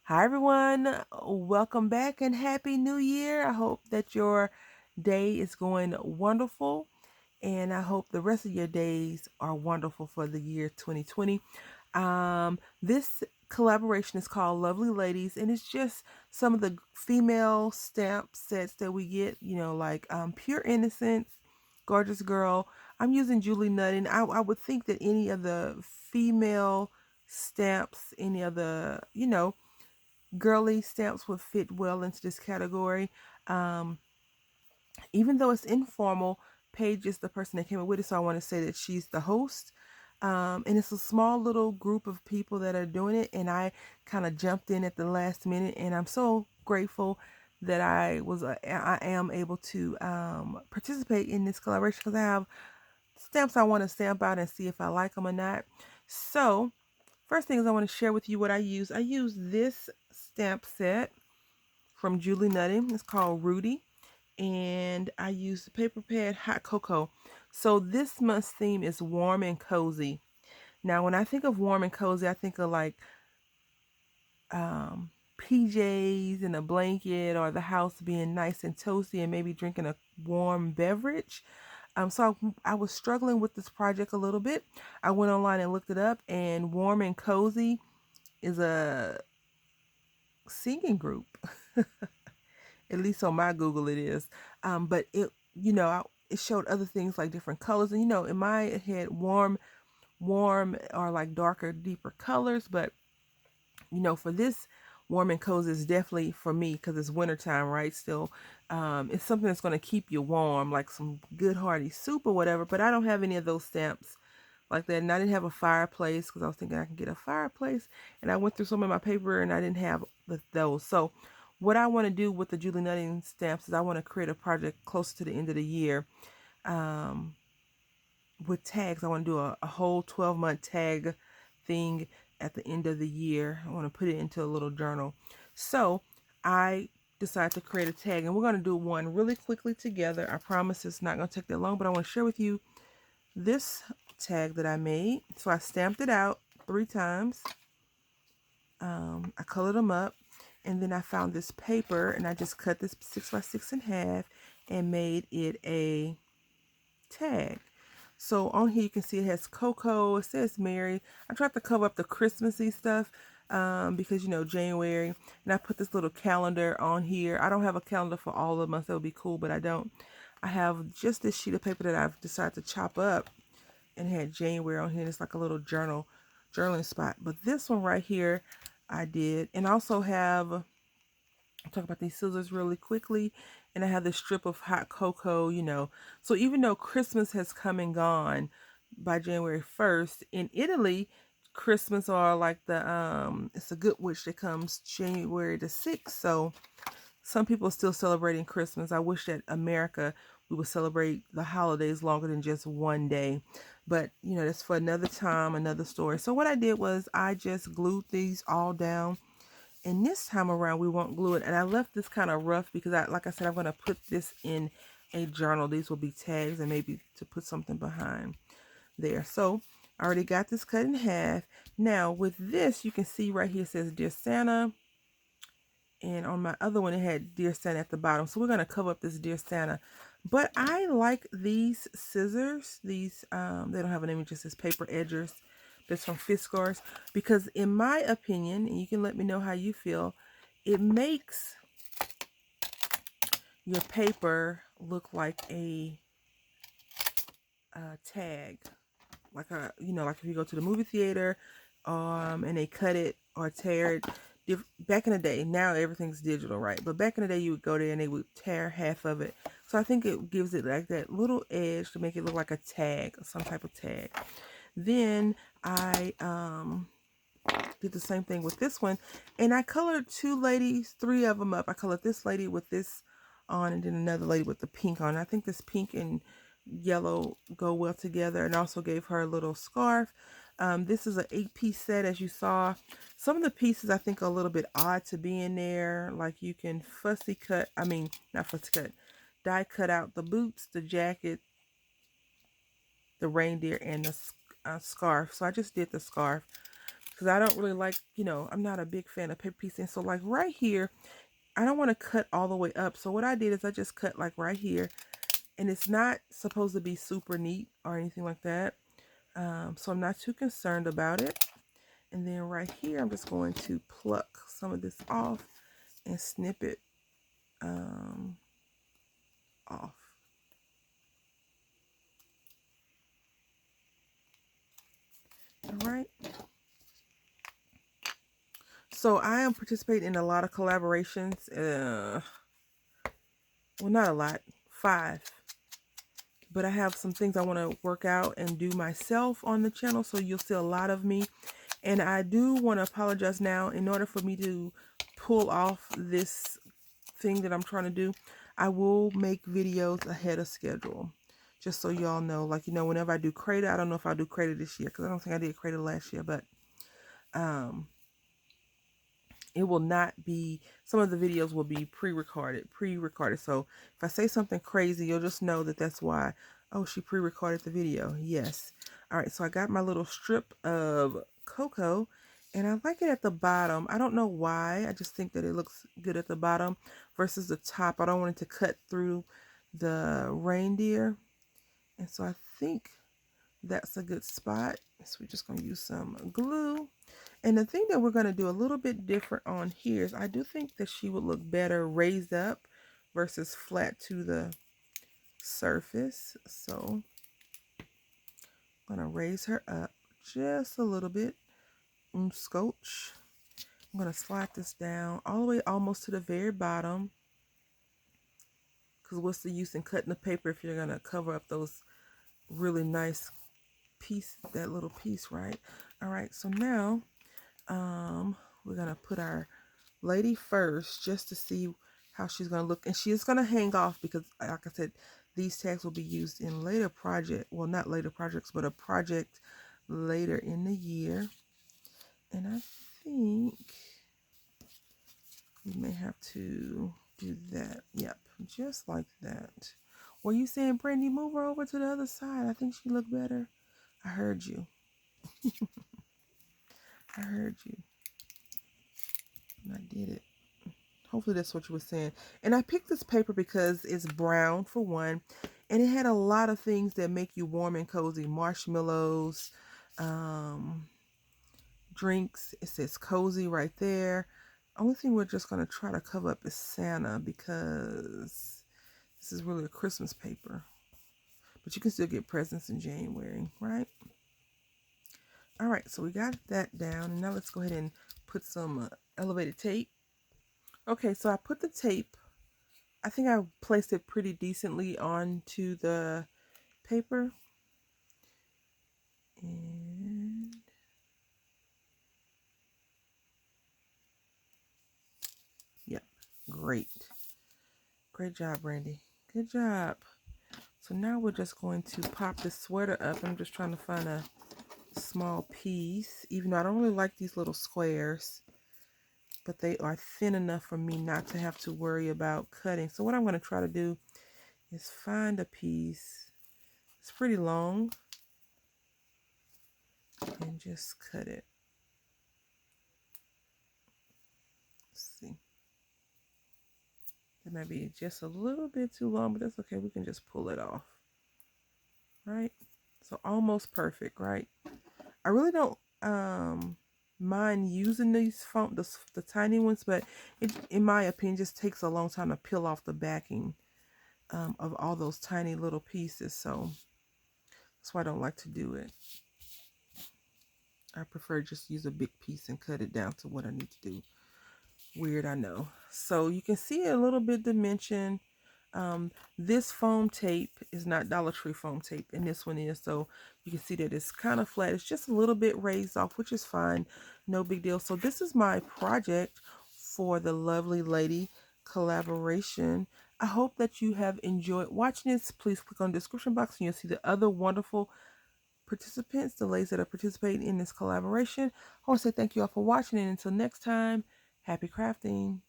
Hi, everyone. Welcome back and Happy New Year. I hope that your day is going wonderful, and I hope the rest of your days are wonderful for the year 2020. This collaboration is called Lovely Ladies, and it's just some of the female stamp sets that we get, like Pure Innocence, Gorjuss Girl. I'm using Julie Nutting. I would think that any of the female stamps, any of the, girly stamps would fit well into this category. Um, Even though it's informal, Paige is the person that came up with it, so I want to say that she's the host. And it's a small little group of people that are doing it, and I kind of jumped in at the last minute, and I'm so grateful that I am able to participate in this collaboration because I have stamps I want to stamp out and see if I like them or not. So first thing is I want to share with you what I use. I use this stamp set from Julie Nutting. It's called Rudy. And I use the paper pad Hot Cocoa. So this month's theme is warm and cozy. Now, when I think of warm and cozy, I think of like PJs and a blanket, or the house being nice and toasty and maybe drinking a warm beverage. So I was struggling with this project a little bit. I went online and looked it up, and Warm and Cozy is a singing group. At least on my Google it is. But it showed other things like different colors, and in my head, warm are like darker, deeper colors. But for this, warm and cozy is definitely for me because it's wintertime, right? Still, it's something that's going to keep you warm, like some good hearty soup or whatever. But I don't have any of those stamps like that, and I didn't have a fireplace because I was thinking I can get a fireplace, and I went through some of my paper and I didn't have those. So what I want to do with the Julie Nutting stamps is I want to create a project close to the end of the year, um, with tags. I want to do a whole 12-month tag thing at the end of the year. I want to put it into a little journal. So I decided to create a tag, and we're going to do one really quickly together. I promise it's not going to take that long, but I want to share with you this tag that I made. So I stamped it out 3 times. I colored them up, and then I found this paper, and I just cut this 6x6 in half and made it a tag. So on here you can see it has Coco, it says Mary. I tried to cover up the Christmassy stuff because January, and I put this little calendar on here. I don't have a calendar for all the months. That would be cool, but I don't. I have just this sheet of paper that I've decided to chop up, and it had January on here. It's like a little journaling spot. But this one right here I did, and I also have, I'll talk about these scissors really quickly, and I have this strip of hot cocoa. So even though Christmas has come and gone by January 1st, in Italy, Christmas, or like it's a good witch that comes January the 6th. So some people are still celebrating Christmas. I wish that America, we would celebrate the holidays longer than just one day. But, that's for another time, another story. So what I did was I just glued these all down. And this time around, we won't glue it. And I left this kind of rough because, like I said, I'm going to put this in a journal. These will be tags and maybe to put something behind there. So I already got this cut in half. Now with this, you can see right here it says Dear Santa. And on my other one, it had Dear Santa at the bottom. So we're going to cover up this Dear Santa. But I like these scissors. These, they don't have a name, it just says paper edgers. That's from Fiskars. Because in my opinion, and you can let me know how you feel, it makes your paper look like a tag. Like like if you go to the movie theater, and they cut it or tear it. Back in the day, now everything's digital, right? But back in the day, you would go there and they would tear half of it. So I think it gives it like that little edge to make it look like a tag, or some type of tag. Then I did the same thing with this one, and I colored 3 of them up. I colored this lady with this on, and then another lady with the pink on. I think this pink and yellow go well together, and also gave her a little scarf. This is an 8-piece set, as you saw. Some of the pieces I think are a little bit odd to be in there. Like you can die cut out the boots, the jacket, the reindeer, and the scarf. So I just did the scarf because I don't really like, you know, I'm not a big fan of paper piecing. So like right here, I don't want to cut all the way up. So what I did is I just cut like right here, and it's not supposed to be super neat or anything like that. So I'm not too concerned about it. And then right here, I'm just going to pluck some of this off and snip it off. All right. So I am participating in a lot of collaborations. Well, not a lot, 5. But I have some things I want to work out and do myself on the channel, so you'll see a lot of me. And I do want to apologize now. In order for me to pull off this thing that I'm trying to do, I will make videos ahead of schedule. Just so y'all know, like, you know, whenever I do Crater, I don't know if I'll do Crater this year, because I don't think I did Crater last year, but it will not be, some of the videos will be pre-recorded. So if I say something crazy, you'll just know that that's why. Oh, she pre-recorded the video. Yes. All right, so I got my little strip of cocoa, and I like it at the bottom. I don't know why. I just think that it looks good at the bottom versus the top. I don't want it to cut through the reindeer. And so I think that's a good spot. So we're just going to use some glue. And the thing that we're going to do a little bit different on here is I do think that she would look better raised up versus flat to the surface. So I'm going to raise her up just a little bit. Scotch. I'm going to slide this down all the way almost to the very bottom. Because what's the use in cutting the paper if you're going to cover up those really nice piece, that little piece, right? All right, so now we're gonna put our lady first just to see how she's gonna look, and she is gonna hang off because, like I said, these tags will be used in later project, well, not later projects, but a project later in the year. And I think we may have to do that. Yep, just like that. Were you saying, Brandy, move her over to the other side? I think she looked better. I heard you. I heard you. And I did it. Hopefully that's what you were saying. And I picked this paper because it's brown, for one. And it had a lot of things that make you warm and cozy. Marshmallows, drinks. It says cozy right there. Only thing we're just going to try to cover up is Santa, because this is really a Christmas paper. But you can still get presents in January, right? All right, so we got that down. And now let's go ahead and put some elevated tape. Okay, so I put the tape, I think I placed it pretty decently onto the paper. And yep, great. Great job, Brandy. Good job. So now we're just going to pop this sweater up. I'm just trying to find a small piece, even though I don't really like these little squares, but they are thin enough for me not to have to worry about cutting. So what I'm going to try to do is find a piece. It's pretty long, and just cut it. Let's see. That might be just a little bit too long, but that's okay. We can just pull it off. Right? So almost perfect, right? I really don't mind using these foam, the tiny ones, but it, in my opinion, just takes a long time to peel off the backing of all those tiny little pieces. So that's why I don't like to do it. I prefer just use a big piece and cut it down to what I need to do. Weird, I know. So you can see a little bit dimension. This foam tape is not Dollar Tree foam tape, and this one is. So you can see that it's kind of flat. It's just a little bit raised off, which is fine. No big deal. So this is my project for the Lovely Lady collaboration. I hope that you have enjoyed watching this. Please click on the description box and you'll see the other wonderful participants, the ladies that are participating in this collaboration. I want to say thank you all for watching, and until next time, happy crafting.